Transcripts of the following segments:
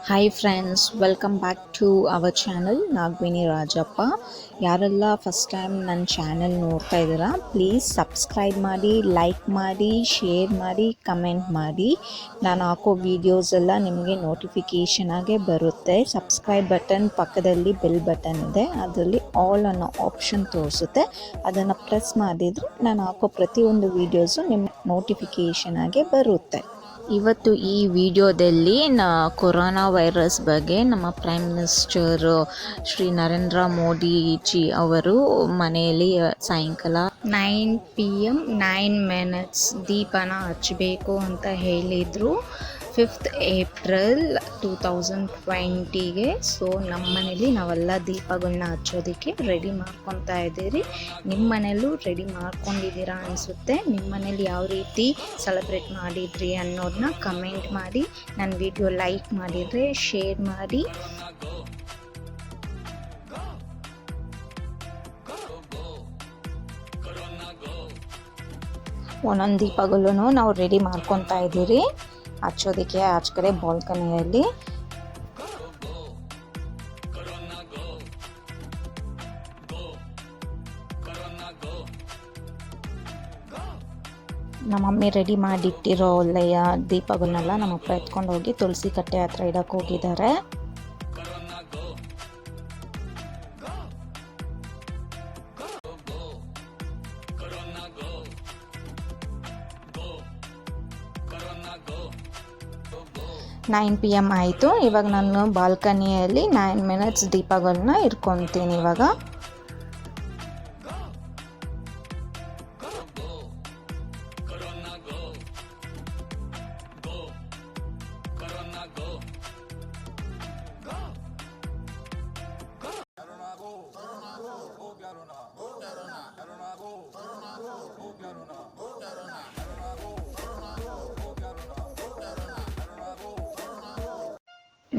Hi friends, welcome back to our channel Nagaveni Rajappa. ಯಾರೆಲ್ಲ first time ನನ್ನ channel ನೋಡ್ತಾ ಇದ್ದೀರಾ, ಪ್ಲೀಸ್ ಸಬ್ಸ್ಕ್ರೈಬ್ ಮಾಡಿ, ಲೈಕ್ ಮಾಡಿ, ಶೇರ್ ಮಾಡಿ, ಕಮೆಂಟ್ ಮಾಡಿ. ನಾನು ಹಾಕೋ ವೀಡಿಯೋಸ್ ಎಲ್ಲ ನಿಮಗೆ ನೋಟಿಫಿಕೇಷನ್ ಆಗೇ ಬರುತ್ತೆ. ಸಬ್ಸ್ಕ್ರೈಬ್ ಬಟನ್ ಪಕ್ಕದಲ್ಲಿ ಬೆಲ್ ಬಟನ್ ಇದೆ, ಅದರಲ್ಲಿ ಆಲ್ ಅನ್ನೋ ಆಪ್ಷನ್ ತೋರಿಸುತ್ತೆ. ಅದನ್ನು ಪ್ರೆಸ್ ಮಾಡಿದರೆ ನಾನು ಹಾಕೋ ಪ್ರತಿಯೊಂದು ವೀಡಿಯೋಸು ನಿಮ್ಮ ನೋಟಿಫಿಕೇಷನ್ ಆಗೇ ಬರುತ್ತೆ. ಇವತ್ತು ಈ ವಿಡಿಯೋದಲ್ಲಿ ಕೊರೋನಾ ವೈರಸ್ ಬಗ್ಗೆ ನಮ್ಮ prime minister Shri Narendra Modi G ಅವರು ಮನೆಯಲ್ಲಿ ಸಾಯಂಕಾಲ 9 PM 9 ದೀಪನ ಹಚ್ಚಬೇಕು ಅಂತ ಹೇಳಿದರು 5th April 2020ಗೆ. ಸೊ ನಮ್ಮ ಮನೇಲಿ ನಾವೆಲ್ಲ ದೀಪಗಳನ್ನ ಹಚ್ಚೋದಕ್ಕೆ ರೆಡಿ ಮಾಡ್ಕೊತಾ ಇದ್ದೀರಿ. ನಿಮ್ಮ ಮನೇಲೂ ರೆಡಿ ಮಾಡ್ಕೊಂಡಿದ್ದೀರಾ ಅನಿಸುತ್ತೆ. ನಿಮ್ಮ ಮನೇಲಿ ಯಾವ ರೀತಿ ಸೆಲೆಬ್ರೇಟ್ ಮಾಡಿದ್ರಿ ಅನ್ನೋದನ್ನ ಕಮೆಂಟ್ ಮಾಡಿ. ನನ್ನ ವಿಡಿಯೋ ಲೈಕ್ ಮಾಡಿದರೆ ಶೇರ್ ಮಾಡಿ. ಒಂದೊಂದು ದೀಪಗಳೂ ನಾವು ರೆಡಿ ಮಾಡ್ಕೊತಾ ಇದ್ದೀರಿ ಹಚ್ಚೋದಕ್ಕೆ ಆಚೆ ಕಡೆ ಬಾಲ್ಕನಿಯಲ್ಲಿ. ನಮ್ಮ ಮಮ್ಮಿ ರೆಡಿ ಮಾಡಿಟ್ಟಿರೋ ಒಳ್ಳೆಯ ದೀಪಗಳನ್ನೆಲ್ಲ ನಮ್ಮ ಅಪ್ಪ ಎತ್ಕೊಂಡು ಹೋಗಿ ತುಳಸಿ ಕಟ್ಟೆ ಹತ್ರ ಇಡಕ್ಕೆ ಹೋಗಿದ್ದಾರೆ. ನೈನ್ PM ಆಯಿತು. ಇವಾಗ ನಾನು ಬಾಲ್ಕನಿಯಲ್ಲಿ 9 minutes ದೀಪಗಳನ್ನ ಇಟ್ಕೊತೀನಿ. ಇವಾಗ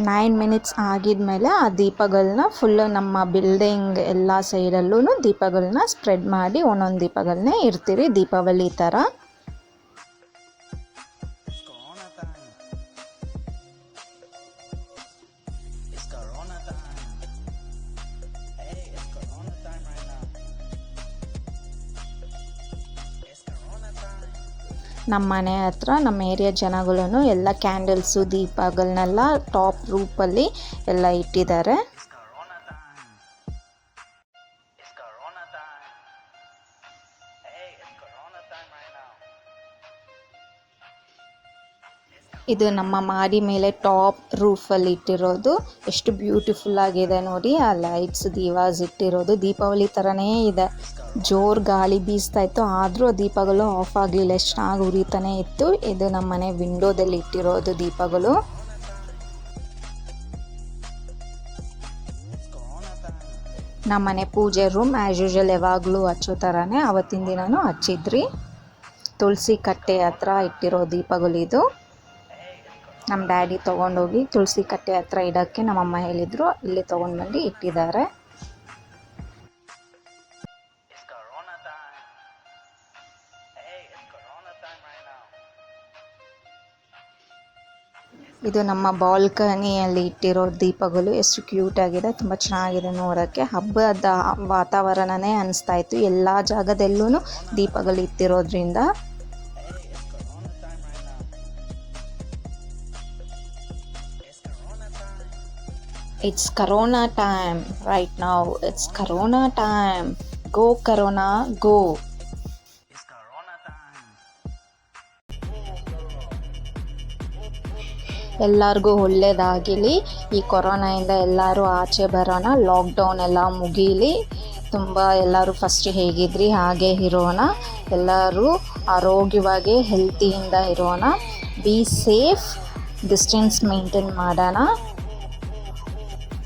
ನೈನ್ ಮಿನಿಟ್ಸ್ ಆಗಿದ್ಮೇಲೆ ಆ ದೀಪಗಳನ್ನ ಫುಲ್ಲು ನಮ್ಮ ಬಿಲ್ಡಿಂಗ್ ಎಲ್ಲ ಸೈಡಲ್ಲೂ ದೀಪಗಳನ್ನ ಸ್ಪ್ರೆಡ್ ಮಾಡಿ ಒಂದೊಂದು ದೀಪಗಳನ್ನೇ ಇಡ್ತೀರಿ ದೀಪಾವಳಿ ಥರ. ನಮ್ಮ ಮನೆ ಹತ್ರ ನಮ್ಮ ಏರಿಯಾ ಜನಗಳೂ ಎಲ್ಲ ಕ್ಯಾಂಡಲ್ಸು ದೀಪಗಳನ್ನೆಲ್ಲ ಟಾಪ್ ರೂಪಲ್ಲಿ ಎಲ್ಲ ಇಟ್ಟಿದ್ದಾರೆ. ಇದು ನಮ್ಮ ಮಾಡಿ ಮೇಲೆ ಟಾಪ್ ರೂಫಲ್ಲಿ ಇಟ್ಟಿರೋದು. ಎಷ್ಟು ಬ್ಯೂಟಿಫುಲ್ ಆಗಿದೆ ನೋಡಿ. ಆ ಲೈಟ್ಸ್ ದಿವಾಸ್ ಇಟ್ಟಿರೋದು ದೀಪಾವಳಿ ಥರನೇ ಇದೆ. ಜೋರು ಗಾಳಿ ಬೀಸ್ತಾ ಇತ್ತು, ಆದರೂ ದೀಪಗಳು ಆಫ್ ಆಗಲಿಲ್ಲ, ಎಷ್ಟು ಚೆನ್ನಾಗಿ ಉರಿತಾನೆ ಇತ್ತು. ಇದು ನಮ್ಮ ಮನೆ ವಿಂಡೋದಲ್ಲಿ ಇಟ್ಟಿರೋದು ದೀಪಗಳು. ನಮ್ಮ ಮನೆ ಪೂಜೆ ರೂಮ್ ಆ್ಯಸ್ ಯೂಶುವಲ್ ಯಾವಾಗಲೂ ಹಚ್ಚೋ ಥರನೇ ಅವತ್ತಿನ ದಿನವೂ ಹಚ್ಚಿದ್ರಿ. ತುಳಸಿ ಕಟ್ಟೆ ಹತ್ರ ಇಟ್ಟಿರೋ ದೀಪಗಳು ಇದು. ನಮ್ಮ ಡ್ಯಾಡಿ ತೊಗೊಂಡೋಗಿ ತುಳಸಿ ಕಟ್ಟೆ ಹತ್ರ ಇಡೋಕ್ಕೆ ನಮ್ಮಮ್ಮ ಹೇಳಿದರು, ಇಲ್ಲಿ ತೊಗೊಂಡ್ಬಂದು ಇಟ್ಟಿದ್ದಾರೆ. ಇದು ನಮ್ಮ ಬಾಲ್ಕನಿಯಲ್ಲಿ ಇಟ್ಟಿರೋ ದೀಪಗಳು. ಎಷ್ಟು ಕ್ಯೂಟ್ ಆಗಿದೆ, ತುಂಬ ಚೆನ್ನಾಗಿದೆ ನೋಡೋಕ್ಕೆ. ಹಬ್ಬದ ವಾತಾವರಣನೇ ಅನಿಸ್ತಾ ಇತ್ತು. ಎಲ್ಲ ಜಾಗದಲ್ಲೂ ದೀಪಗಳು ಇಟ್ಟಿರೋದ್ರಿಂದ. It's Corona time right now. It's Corona time. Go Corona, go. ಎಲ್ಲರಿಗೂ ಒಳ್ಳೆಯದಾಗಲಿ. ಈ ಕೊರೋನಾಯಿಂದ ಎಲ್ಲರೂ ಆಚೆ ಬರೋಣ. ಲಾಕ್ಡೌನ್ ಎಲ್ಲ ಮುಗೀಲಿ. ತುಂಬ ಎಲ್ಲರೂ ಫಸ್ಟ್ ಹೇಗಿದ್ರಿ ಹಾಗೆ ಇರೋಣ. ಎಲ್ಲರೂ ಆರೋಗ್ಯವಾಗಿ ಹೆಲ್ತಿಯಿಂದ ಇರೋಣ. ಬಿ ಸೇಫ್, ಡಿಸ್ಟೆನ್ಸ್ ಮೇಂಟೈನ್ ಮಾಡೋಣ.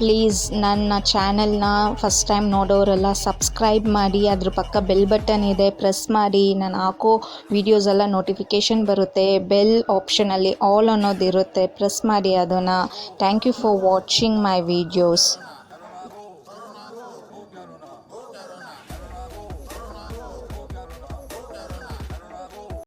ಪ್ಲೀಸ್ ನನ್ನ ಚಾನೆಲ್ನ ಫಸ್ಟ್ ಟೈಮ್ ನೋಡೋರೆಲ್ಲ ಸಬ್ಸ್ಕ್ರೈಬ್ ಮಾಡಿ, ಅದ್ರ ಪಕ್ಕ ಬೆಲ್ ಬಟನ್ ಇದೆ, ಪ್ರೆಸ್ ಮಾಡಿ. ನಾನು ಹಾಕೋ ವೀಡಿಯೋಸ್ ಎಲ್ಲ ನೋಟಿಫಿಕೇಷನ್ ಬರುತ್ತೆ. ಬೆಲ್ ಆಪ್ಷನಲ್ಲಿ ಆಲ್ ಅನ್ನೋದಿರುತ್ತೆ, ಪ್ರೆಸ್ ಮಾಡಿ ಅದನ್ನು. Thank you for watching my videos.